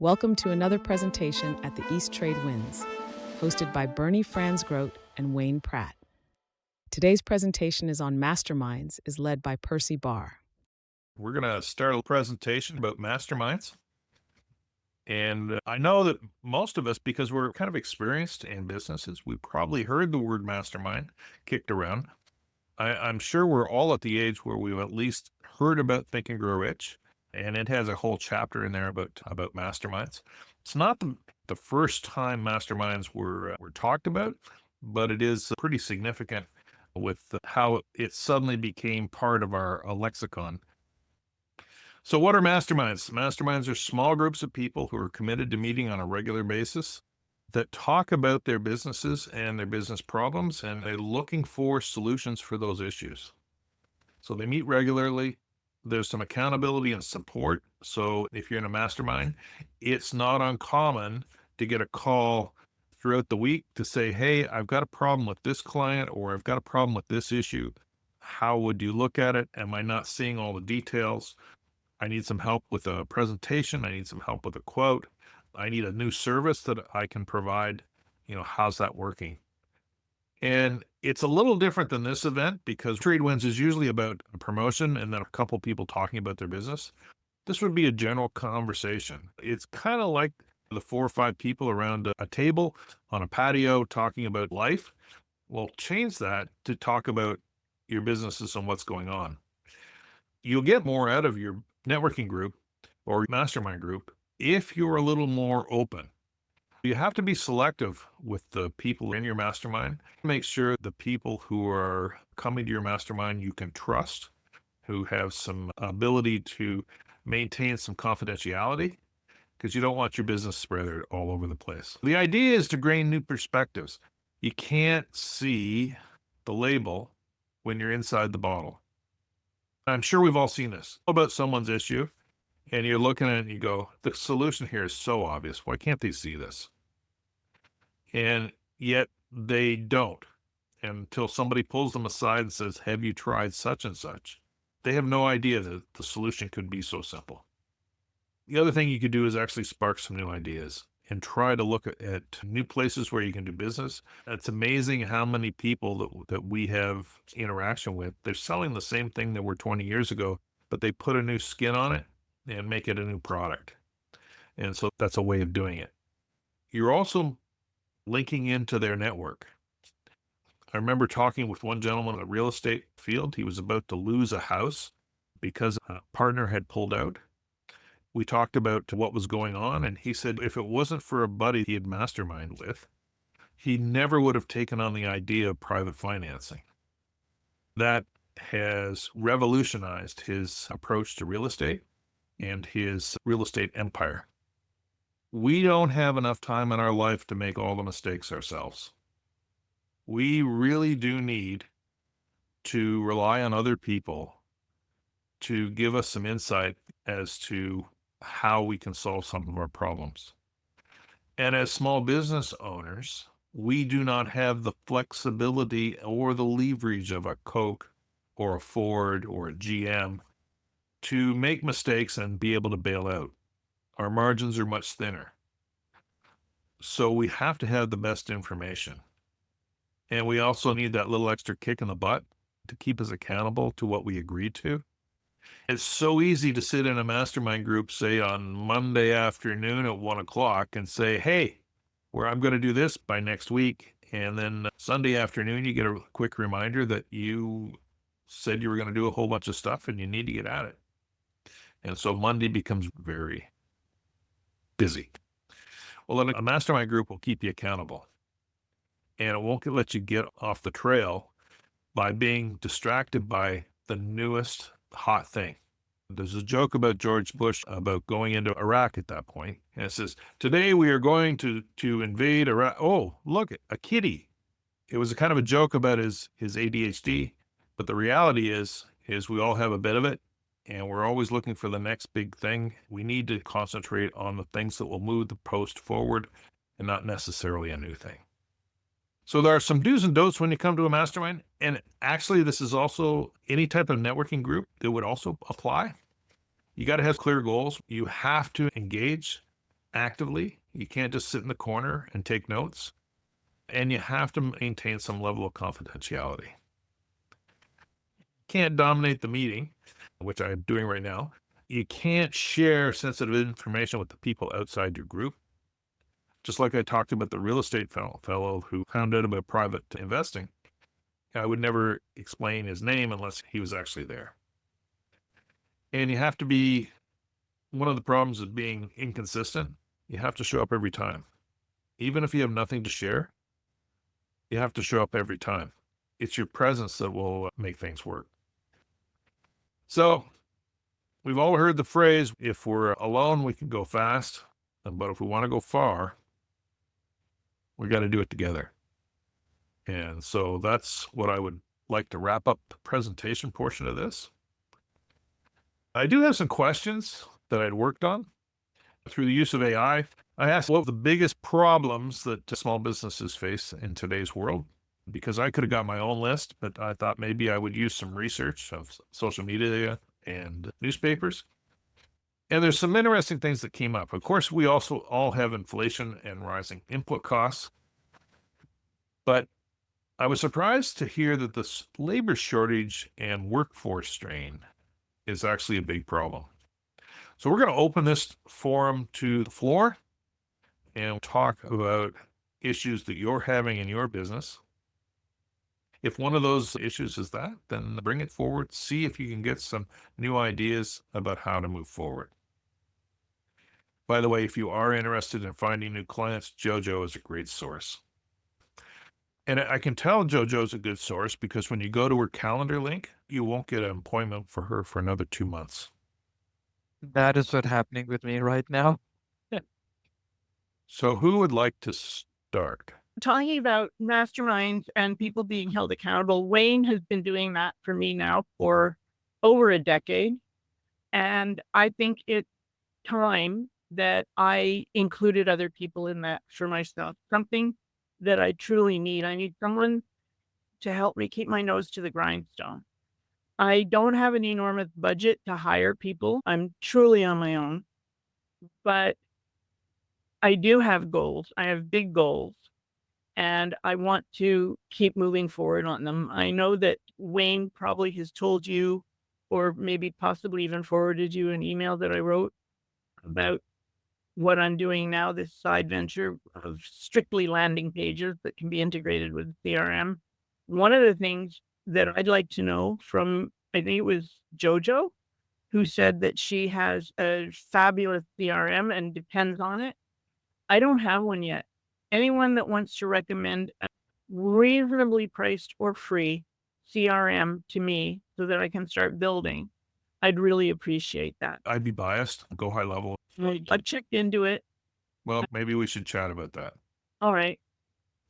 Welcome to another presentation at the East Trade Winds, hosted by Bernie Franzgrote and Wayne Pratt. Today's presentation is on Masterminds, is led by Percy Barr. We're going to start a presentation about masterminds. And I know that most of us, because we're kind of experienced in businesses, we've probably heard the word mastermind kicked around. I'm sure we're all at the age where we've at least heard about Think and Grow Rich, and it has a whole chapter in there about masterminds. It's not the first time masterminds were talked about, but it is pretty significant with how it suddenly became part of our lexicon. So what are masterminds? Masterminds are small groups of people who are committed to meeting on a regular basis that talk about their businesses and their business problems, and they're looking for solutions for those issues. So they meet regularly. There's some accountability and support. So if you're in a mastermind, it's not uncommon to get a call throughout the week to say, hey, I've got a problem with this client, or I've got a problem with this issue. How would you look at it? Am I not seeing all the details? I need some help with a presentation. I need some help with a quote. I need a new service that I can provide. How's that working? And it's a little different than this event because Trade Winds is usually about a promotion and then a couple people talking about their business. This would be a general conversation. It's kind of like the 4 or 5 people around a table on a patio talking about life. Well, change that to talk about your businesses and what's going on. You'll get more out of your networking group or mastermind group if you're a little more open. You have to be selective with the people in your mastermind. Make sure the people who are coming to your mastermind you can trust, who have some ability to maintain some confidentiality, because you don't want your business spread all over the place. The idea is to gain new perspectives. You can't see the label when you're inside the bottle. I'm sure we've all seen this about someone's issue, and you're looking at it and you go, the solution here is so obvious. Why can't they see this? And yet they don't until somebody pulls them aside and says, have you tried such and such? They have no idea that the solution could be so simple. The other thing you could do is actually spark some new ideas and try to look at new places where you can do business. It's amazing how many people that we have interaction with, they're selling the same thing that were 20 years ago, but they put a new skin on it and make it a new product. And so that's a way of doing it. You're also linking into their network. I remember talking with one gentleman in the real estate field. He was about to lose a house because a partner had pulled out. We talked about what was going on, and he said if it wasn't for a buddy he had mastermind with, he never would have taken on the idea of private financing. That has revolutionized his approach to real estate and his real estate empire. We don't have enough time in our life to make all the mistakes ourselves. We really do need to rely on other people to give us some insight as to how we can solve some of our problems. And as small business owners, we do not have the flexibility or the leverage of a Coke or a Ford or a GM to make mistakes and be able to bail out. Our margins are much thinner. So we have to have the best information. And we also need that little extra kick in the butt to keep us accountable to what we agreed to. It's so easy to sit in a mastermind group, say on Monday afternoon at 1:00 and say, hey, I'm going to do this by next week. And then Sunday afternoon, you get a quick reminder that you said you were going to do a whole bunch of stuff and you need to get at it. And so Monday becomes very busy. Well, a mastermind group will keep you accountable. And it won't let you get off the trail by being distracted by the newest hot thing. There's a joke about George Bush about going into Iraq at that point. And it says, today we are going to invade Iraq. Oh, look, a kitty. It was a kind of a joke about his ADHD. But the reality is we all have a bit of it. And we're always looking for the next big thing. We need to concentrate on the things that will move the post forward and not necessarily a new thing. So there are some do's and don'ts when you come to a mastermind. And actually, this is also any type of networking group that would also apply. You got to have clear goals. You have to engage actively. You can't just sit in the corner and take notes. And you have to maintain some level of confidentiality. Can't dominate the meeting, which I'm doing right now. You can't share sensitive information with the people outside your group. Just like I talked about the real estate fellow who found out about private investing, I would never explain his name unless he was actually there. And you have to be, one of the problems of being inconsistent, you have to show up every time. Even if you have nothing to share, you have to show up every time. It's your presence that will make things work. So we've all heard the phrase, if we're alone, we can go fast. But if we want to go far, we got to do it together. And so that's what I would like to wrap up the presentation portion of this. I do have some questions that I'd worked on through the use of AI. I asked what the biggest problems that small businesses face in today's world, because I could have got my own list, but I thought maybe I would use some research of social media and newspapers. And there's some interesting things that came up. Of course, we also all have inflation and rising input costs, but I was surprised to hear that this labor shortage and workforce strain is actually a big problem. So we're going to open this forum to the floor and talk about issues that you're having in your business. If one of those issues is that, then bring it forward. See if you can get some new ideas about how to move forward. By the way, if you are interested in finding new clients, JoJo is a great source. And I can tell JoJo's a good source because when you go to her calendar link, you won't get an appointment for her for another 2 months. That is what's happening with me right now. So who would like to start? Talking about masterminds and people being held accountable, Wayne has been doing that for me now for over a decade. And I think it's time that I included other people in that for myself, something that I truly need. I need someone to help me keep my nose to the grindstone. I don't have an enormous budget to hire people. I'm truly on my own, but I do have goals. I have big goals, and I want to keep moving forward on them. I know that Wayne probably has told you, or maybe possibly even forwarded you an email that I wrote about what I'm doing now, this side venture of strictly landing pages that can be integrated with CRM. One of the things that I'd like to know from, I think it was JoJo, who said that she has a fabulous CRM and depends on it. I don't have one yet. Anyone that wants to recommend a reasonably priced or free CRM to me so that I can start building, I'd really appreciate that. I'd be biased, go high level. I checked into it. Well, maybe we should chat about that. All right.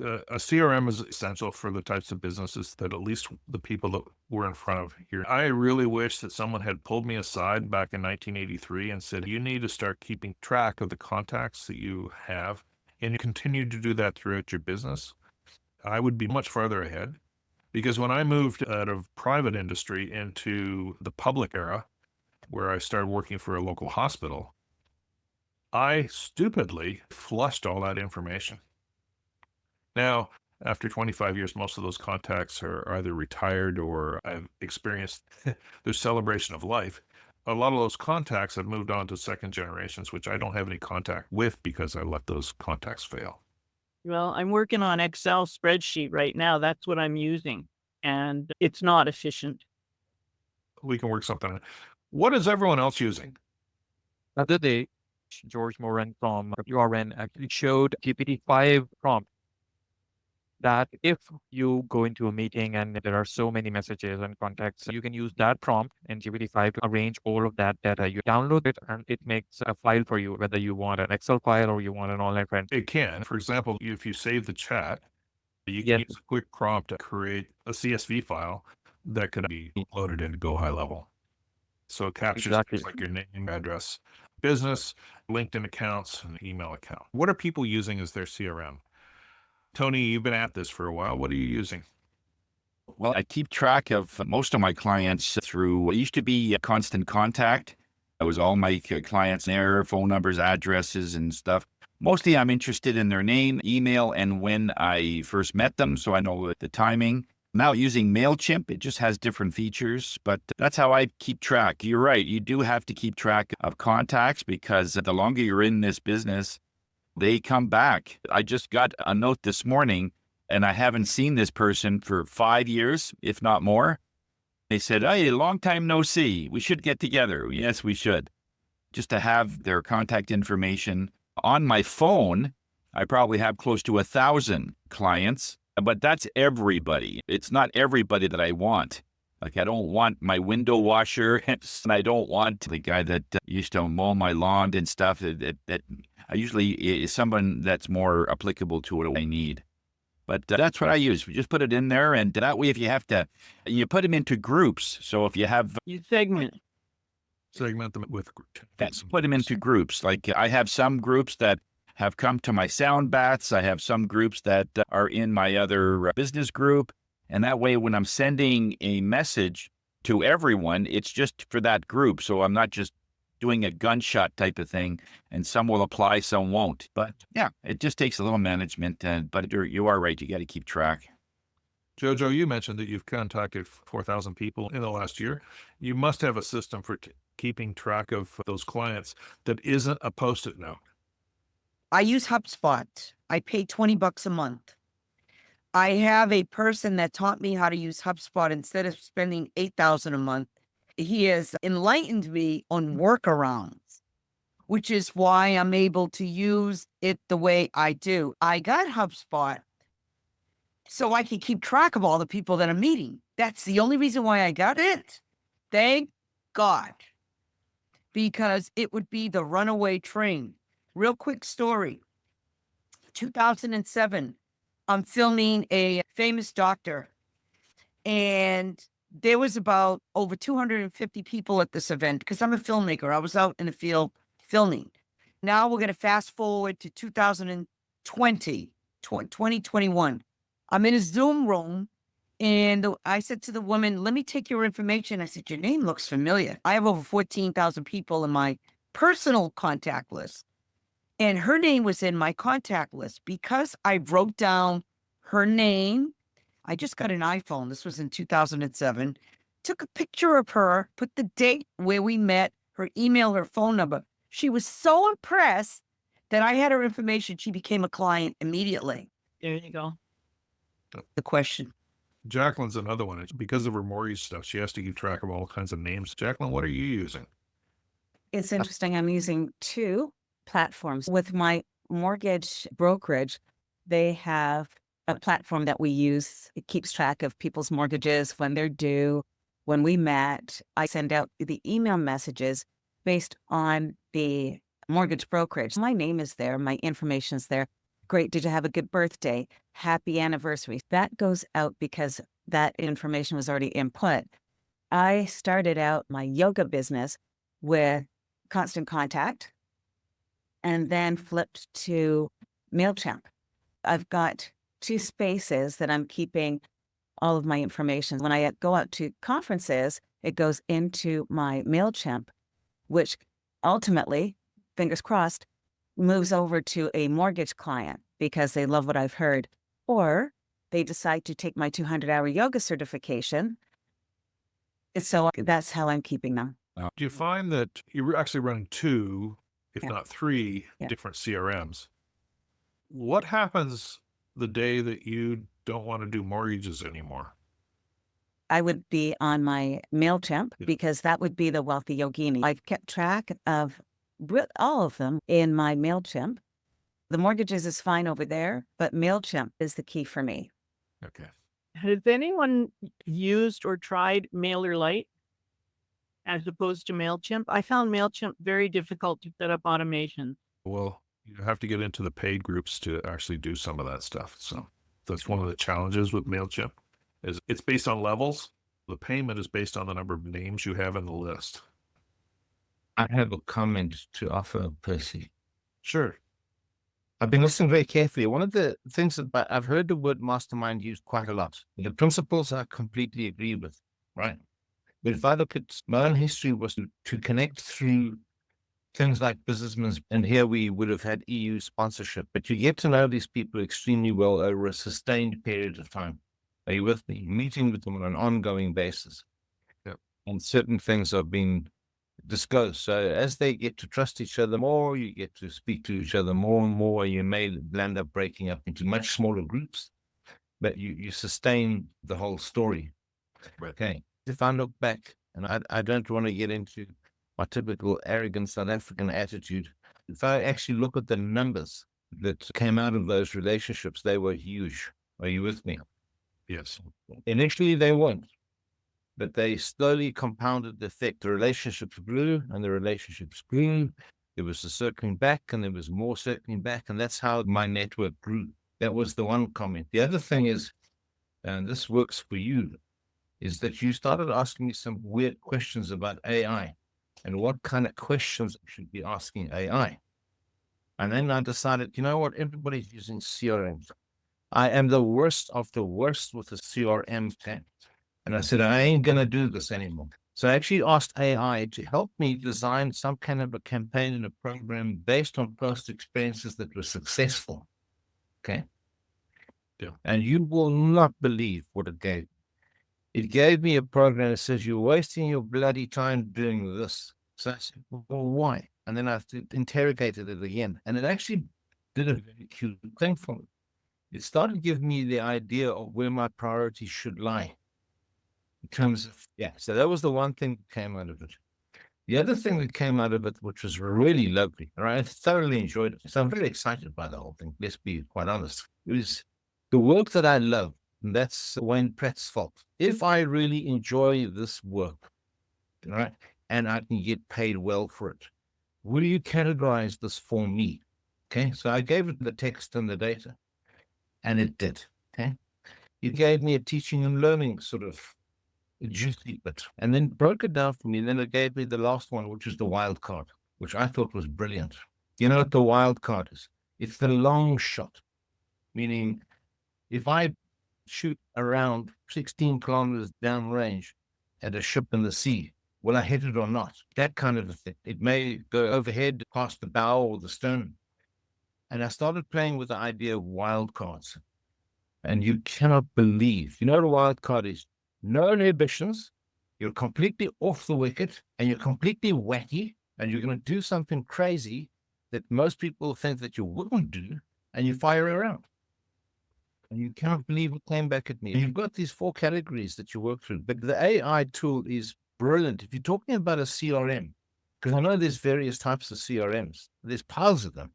A CRM is essential for the types of businesses that at least the people that we're in front of here. I really wish that someone had pulled me aside back in 1983 and said, you need to start keeping track of the contacts that you have and you continue to do that throughout your business. I would be much farther ahead because when I moved out of private industry into the public era, where I started working for a local hospital, I stupidly flushed all that information. Now, after 25 years, most of those contacts are either retired or I've experienced their celebration of life. A lot of those contacts have moved on to second generations, which I don't have any contact with because I let those contacts fail. Well, I'm working on Excel spreadsheet right now. That's what I'm using, and it's not efficient. We can work something out. What is everyone else using? The other day, George Moran from URN actually showed GPT-5 prompt that if you go into a meeting and there are so many messages and contacts, you can use that prompt in GPT-5 to arrange all of that data. You download it and it makes a file for you, whether you want an Excel file or you want an online friend. It can. For example, if you save the chat, you can Yes. use a quick prompt to create a CSV file that could be loaded into Go High Level. So it captures Exactly. things like your name, address, business, LinkedIn accounts, and email account. What are people using as their CRM? Tony, you've been at this for a while. What are you using? Well, I keep track of most of my clients through what used to be Constant Contact. It was all my clients there, phone numbers, addresses, and stuff. Mostly I'm interested in their name, email, and when I first met them, so I know the timing. Now using MailChimp, it just has different features, but that's how I keep track. You're right. You do have to keep track of contacts because the longer you're in this business, they come back. I just got a note this morning and I haven't seen this person for 5 years, if not more. They said, "Hey, long time no see. We should get together." Yes, we should. Just to have their contact information on my phone, I probably have close to 1,000 clients. But that's everybody. It's not everybody that I want. Like, I don't want my window washer, and I don't want the guy that used to mow my lawn and stuff. That I usually is someone that's more applicable to what I need. But that's what I use. We just put it in there, and that way, if you have to, you put them into groups. So if you have, You segment. Segment them with put them into groups. Like, I have some groups that have come to my sound baths. I have some groups that are in my other business group. And that way, when I'm sending a message to everyone, it's just for that group. So I'm not just doing a gunshot type of thing, and some will apply, some won't. But yeah, it just takes a little management. But you are right. You got to keep track. Jojo, you mentioned that you've contacted 4,000 people in the last year. You must have a system for keeping track of those clients that isn't a Post-it note. I use HubSpot. I pay $20 a month. I have a person that taught me how to use HubSpot instead of spending $8,000 a month. He has enlightened me on workarounds, which is why I'm able to use it the way I do. I got HubSpot so I can keep track of all the people that I'm meeting. That's the only reason why I got it. Thank God. Because it would be the runaway train. Real quick story. 2007, I'm filming a famous doctor, and there was about over 250 people at this event because I'm a filmmaker. I was out in the field filming. Now we're going to fast forward to 2021. I'm in a Zoom room, and I said to the woman, "Let me take your information." I said, "Your name looks familiar." I have over 14,000 people in my personal contact list. And her name was in my contact list because I wrote down her name. I just got an iPhone. This was in 2007. Took a picture of her, put the date where we met, her email, her phone number. She was so impressed that I had her information. She became a client immediately. There you go. The question. Jacqueline's another one. It's because of her mortgage stuff, she has to keep track of all kinds of names. Jacqueline, what are you using? It's interesting. I'm using 2 platforms. With my mortgage brokerage, they have a platform that we use. It keeps track of people's mortgages, when they're due, when we met. I send out the email messages based on the mortgage brokerage. My name is there. My information's there. Great. Did you have a good birthday? Happy anniversary. That goes out because that information was already input. I started out my yoga business with Constant Contact, and then flipped to MailChimp. I've got 2 spaces that I'm keeping all of my information. When I go out to conferences, it goes into my MailChimp, which ultimately, fingers crossed, moves over to a mortgage client because they love what I've heard. Or they decide to take my 200-hour yoga certification. So that's how I'm keeping them. Do you find that you're actually running 2, if Yeah. not 3, Yeah. different CRMs? What happens the day that you don't want to do mortgages anymore? I would be on my MailChimp Yeah. because that would be the Wealthy Yogini. I've kept track of all of them in my MailChimp. The mortgages is fine over there, but MailChimp is the key for me. Okay. Has anyone used or tried MailerLite as opposed to MailChimp? I found MailChimp very difficult to set up automation. Well, you have to get into the paid groups to actually do some of that stuff. So that's one of the challenges with MailChimp is it's based on levels. The payment is based on the number of names you have in the list. I have a comment to offer, Percy. Sure. I've been listening very carefully. One of the things that I've heard the word mastermind used quite a lot. The principles I completely agree with, right? But if I look at my own history, was to connect through things like businessmen, and here we would have had EU sponsorship, but you get to know these people extremely well over a sustained period of time. Are you with me? Meeting with them on an ongoing basis. Yep. And certain things are being disclosed. So as they get to trust each other more, you get to speak to each other more and more. You may land up breaking up into much smaller groups, but you sustain the whole story. Right. Okay. If I look back, and I don't want to get into my typical arrogant South African attitude, if I actually look at the numbers that came out of those relationships, they were huge. Are you with me? Yes. Initially, they weren't, but they slowly compounded the effect. The relationships grew and the relationships grew. There was a circling back and there was more circling back. And that's how my network grew. That was the one comment. The other thing is, and this works for you, is that you started asking me some weird questions about AI and what kind of questions I should be asking AI. And then I decided, you know what? Everybody's using CRMs. I am the worst of the worst with the CRM thing. And I said, I ain't going to do this anymore. So I actually asked AI to help me design some kind of a campaign and a program based on past experiences that were successful. Okay. Yeah. And you will not believe what it gave. It gave me a program that says, you're wasting your bloody time doing this. So I said, well, why? And then I interrogated it again. And it actually did a very cute thing for me. It started giving me the idea of where my priorities should lie. In terms of, so that was the one thing that came out of it. The other thing that came out of it, which was really lovely, right? I thoroughly enjoyed it. So I'm very excited by the whole thing. Let's be quite honest. It was the work that I love, and that's Wayne Pratt's fault. If I really enjoy this work, right, and I can get paid well for it, will you categorize this for me? Okay, so I gave it the text and the data, and it did. Okay, it gave me a teaching and learning sort of juicy bit, and then broke it down for me. And then it gave me the last one, which is the wild card, which I thought was brilliant. You know what the wild card is? It's the long shot, meaning if I shoot around 16 kilometers downrange at a ship in the sea, will I hit it or not? That kind of a thing. It may go overhead past the bow or the stern. And I started playing with the idea of wild cards. And you cannot believe, you know what a wild card is? No inhibitions. You're completely off the wicket and you're completely wacky and you're going to do something crazy that most people think that you wouldn't do, and you fire around. And you cannot believe what came back at me. And you've got these 4 categories that you work through. But the AI tool is brilliant. If you're talking about a CRM, because I know there's various types of CRMs, there's piles of them.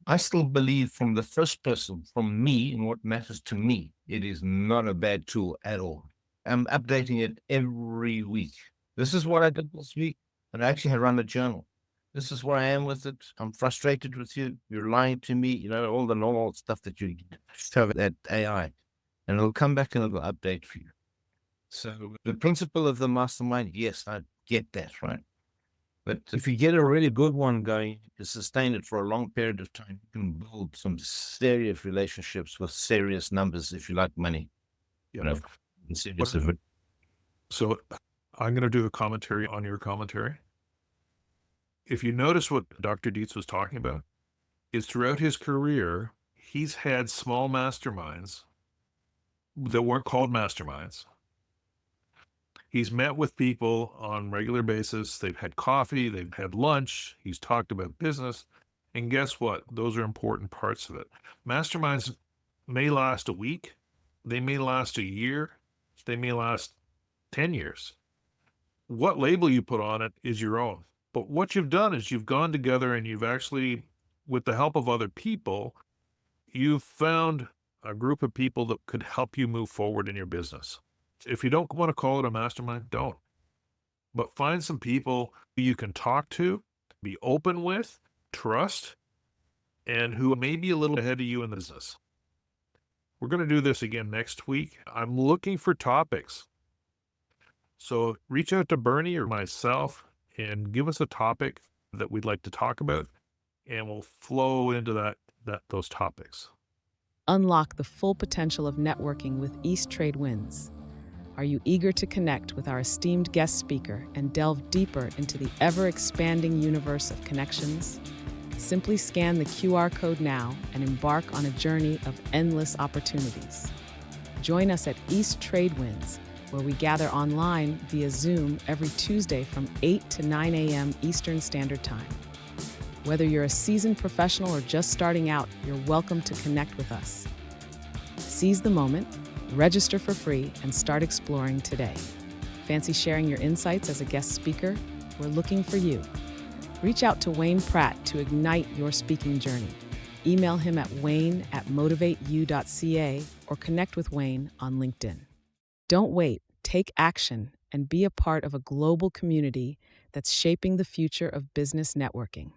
I still believe from the first person, from me and what matters to me, it is not a bad tool at all. I'm updating it every week. This is what I did this week. And I actually had run a journal. This is where I am with it. I'm frustrated with you. You're lying to me. You know, all the normal stuff that you have at AI. And it'll come back and it'll update for you. So the principle of the mastermind, yes, I get that, right? But if you get a really good one going, to sustain it for a long period of time, you can build some serious relationships with serious numbers if you like money. You know, serious of it. So I'm going to do a commentary on your commentary. If you notice what Dr. Dietz was talking about, is throughout his career, he's had small masterminds that weren't called masterminds. He's met with people on a regular basis. They've had coffee, they've had lunch, he's talked about business. And guess what? Those are important parts of it. Masterminds may last a week, they may last a year, they may last 10 years. What label you put on it is your own. But what you've done is you've gone together and you've actually, with the help of other people, you've found a group of people that could help you move forward in your business. If you don't want to call it a mastermind, don't. But find some people who you can talk to, be open with, trust, and who may be a little ahead of you in the business. We're going to do this again next week. I'm looking for topics. So reach out to Bernie or myself and give us a topic that we'd like to talk about, and we'll flow into those topics. Unlock the full potential of networking with East Trade Winds. Are you eager to connect with our esteemed guest speaker and delve deeper into the ever-expanding universe of connections? Simply scan the QR code now and embark on a journey of endless opportunities. Join us at East Trade Winds, where we gather online via Zoom every Tuesday from 8 to 9 a.m. Eastern Standard Time. Whether you're a seasoned professional or just starting out, you're welcome to connect with us. Seize the moment, register for free, and start exploring today. Fancy sharing your insights as a guest speaker? We're looking for you. Reach out to Wayne Pratt to ignite your speaking journey. Email him at wayne@motivateyou.ca or connect with Wayne on LinkedIn. Don't wait, take action, and be a part of a global community that's shaping the future of business networking.